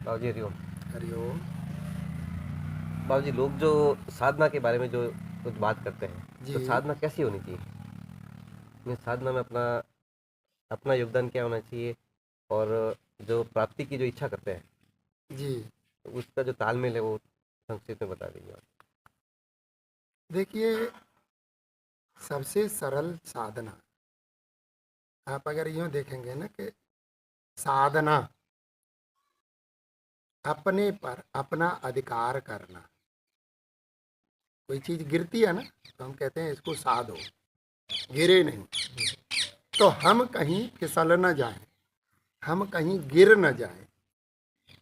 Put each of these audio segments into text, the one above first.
बाबूजी हरिओम। हरिओम। बाबूजी लोग जो साधना के बारे में जो कुछ बात करते हैं, तो जी साधना कैसी होनी चाहिए? साधना में अपना अपना योगदान क्या होना चाहिए? और जो प्राप्ति की जो इच्छा करते हैं, जी। तो उसका जो तालमेल है वो संक्षिप्त में बता दीजिए आप। देखिए, सबसे सरल साधना, आप अगर यूँ देखेंगे ना कि साधना अपने पर अपना अधिकार करना। कोई चीज़ गिरती है ना, तो हम कहते हैं इसको साधो, गिरे नहीं। तो हम कहीं फिसल न जाएं, हम कहीं गिर न जाएं,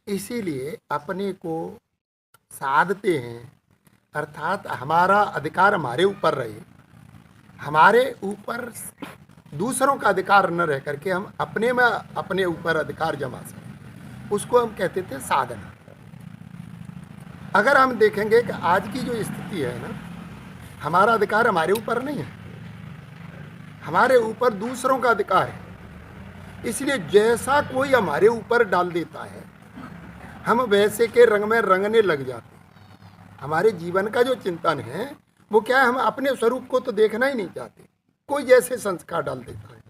इसीलिए अपने को साधते हैं। अर्थात हमारा अधिकार हमारे ऊपर रहे, हमारे ऊपर दूसरों का अधिकार न रह करके हम अपने में अपने ऊपर अधिकार जमा सकें, उसको हम कहते थे साधना। अगर हम देखेंगे कि आज की जो स्थिति है ना, हमारा अधिकार हमारे ऊपर नहीं है, हमारे ऊपर दूसरों का अधिकार है। इसलिए जैसा कोई हमारे ऊपर डाल देता है, हम वैसे के रंग में रंगने लग जाते हैं। हमारे जीवन का जो चिंतन है वो क्या है, हम अपने स्वरूप को तो देखना ही नहीं चाहते। कोई जैसे संस्कार डाल देता है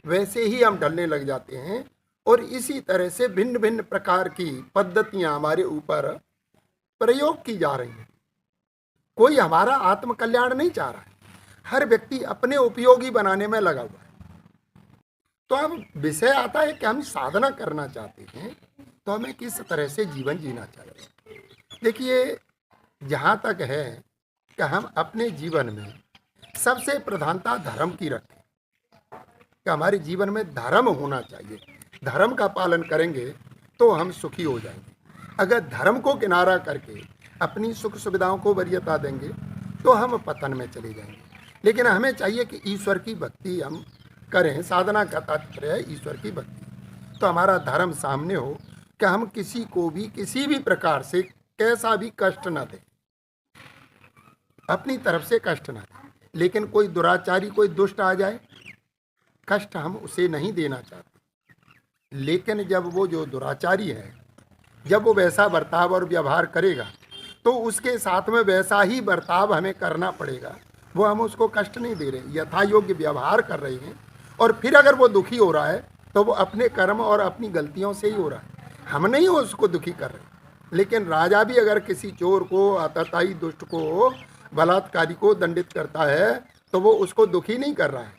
वैसे ही हम ढलने लग जाते हैं, और इसी तरह से भिन्न भिन्न प्रकार की पद्धतियां हमारे ऊपर प्रयोग की जा रही हैं। कोई हमारा आत्म कल्याण नहीं चाह रहा है, हर व्यक्ति अपने उपयोगी बनाने में लगा हुआ है। तो अब विषय आता है कि हम साधना करना चाहते हैं, तो हमें किस तरह से जीवन जीना चाहिए। देखिए, जहाँ तक है कि हम अपने जीवन में सबसे प्रधानता धर्म की रखें, कि हमारे जीवन में धर्म होना चाहिए। धर्म का पालन करेंगे तो हम सुखी हो जाएंगे। अगर धर्म को किनारा करके अपनी सुख सुविधाओं को वरीयता देंगे तो हम पतन में चले जाएंगे। लेकिन हमें चाहिए कि ईश्वर की भक्ति हम करें। साधना का तात्पर्य है ईश्वर की भक्ति। तो हमारा धर्म सामने हो कि हम किसी को भी किसी भी प्रकार से कैसा भी कष्ट न दें, अपनी तरफ से कष्ट न दें। लेकिन कोई दुराचारी, कोई दुष्ट आ जाए, कष्ट हम उसे नहीं देना चाहते। लेकिन जब वो जो दुराचारी है, जब वो वैसा बर्ताव और व्यवहार करेगा तो उसके साथ में वैसा ही बर्ताव हमें करना पड़ेगा। वो हम उसको कष्ट नहीं दे रहे, यथा योग्य व्यवहार कर रहे हैं। और फिर अगर वो दुखी हो रहा है तो वो अपने कर्म और अपनी गलतियों से ही हो रहा है, हम नहीं उसको दुखी कर रहे। लेकिन राजा भी अगर किसी चोर को, आतताई दुष्ट को, बलात्कारी को दंडित करता है तो वो उसको दुखी नहीं कर रहा है,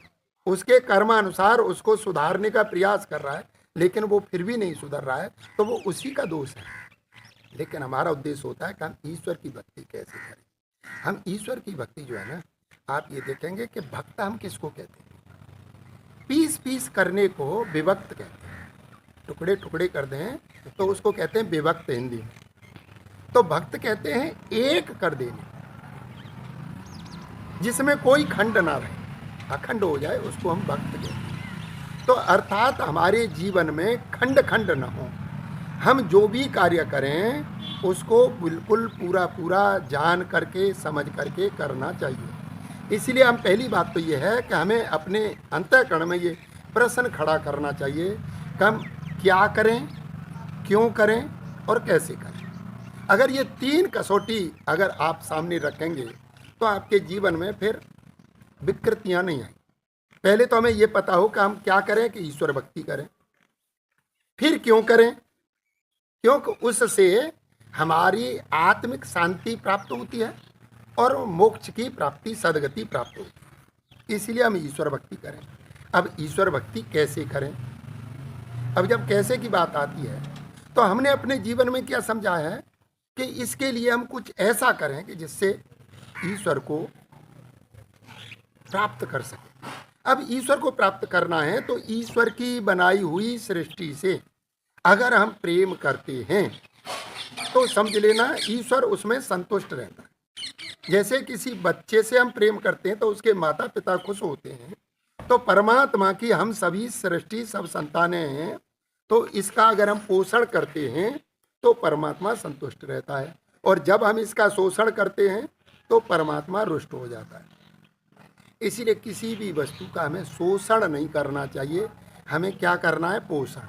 उसके कर्मानुसार उसको सुधारने का प्रयास कर रहा है। लेकिन वो फिर भी नहीं सुधर रहा है तो वो उसी का दोष है। लेकिन हमारा उद्देश्य होता है कि हम ईश्वर की भक्ति कैसे करें। हम ईश्वर की भक्ति जो है ना, आप ये देखेंगे कि भक्त हम किसको कहते हैं? पीस पीस करने को विभक्त कहते हैं। टुकड़े टुकड़े कर दें तो उसको कहते हैं विभक्त हिंदी में। तो भक्त कहते हैं एक कर देने, जिसमें कोई खंड ना रहे, अखंड हो जाए, उसको हम भक्त कहते हैं। तो अर्थात हमारे जीवन में खंड खंड न हो। हम जो भी कार्य करें उसको बिल्कुल पूरा पूरा जान करके समझ करके करना चाहिए। इसलिए हम पहली बात तो ये है कि हमें अपने अंतःकरण में ये प्रश्न खड़ा करना चाहिए कि हम क्या करें, क्यों करें और कैसे करें। अगर ये तीन कसौटी अगर आप सामने रखेंगे तो आपके जीवन में फिर विकृतियां नहीं आएंगी। पहले तो हमें ये पता हो कि हम क्या करें, कि ईश्वर भक्ति करें। फिर क्यों करें, क्योंकि उससे हमारी आत्मिक शांति प्राप्त होती है और मोक्ष की प्राप्ति, सदगति प्राप्त होती है। इसलिए हम ईश्वर भक्ति करें। अब ईश्वर भक्ति कैसे करें? अब जब कैसे की बात आती है तो हमने अपने जीवन में क्या समझा है कि इसके लिए हम कुछ ऐसा करें कि जिससे ईश्वर को प्राप्त कर सके। अब ईश्वर को प्राप्त करना है तो ईश्वर की बनाई हुई सृष्टि से अगर हम प्रेम करते हैं तो समझ लेना ईश्वर उसमें संतुष्ट रहता है। जैसे किसी बच्चे से हम प्रेम करते हैं तो उसके माता पिता खुश होते हैं, तो परमात्मा की हम सभी सृष्टि, सब संतानें हैं, तो इसका अगर हम पोषण करते हैं तो परमात्मा संतुष्ट रहता है। और जब हम इसका शोषण करते हैं तो परमात्मा रुष्ट हो जाता है। इसीलिए किसी भी वस्तु का हमें शोषण नहीं करना चाहिए, हमें क्या करना है? पोषण।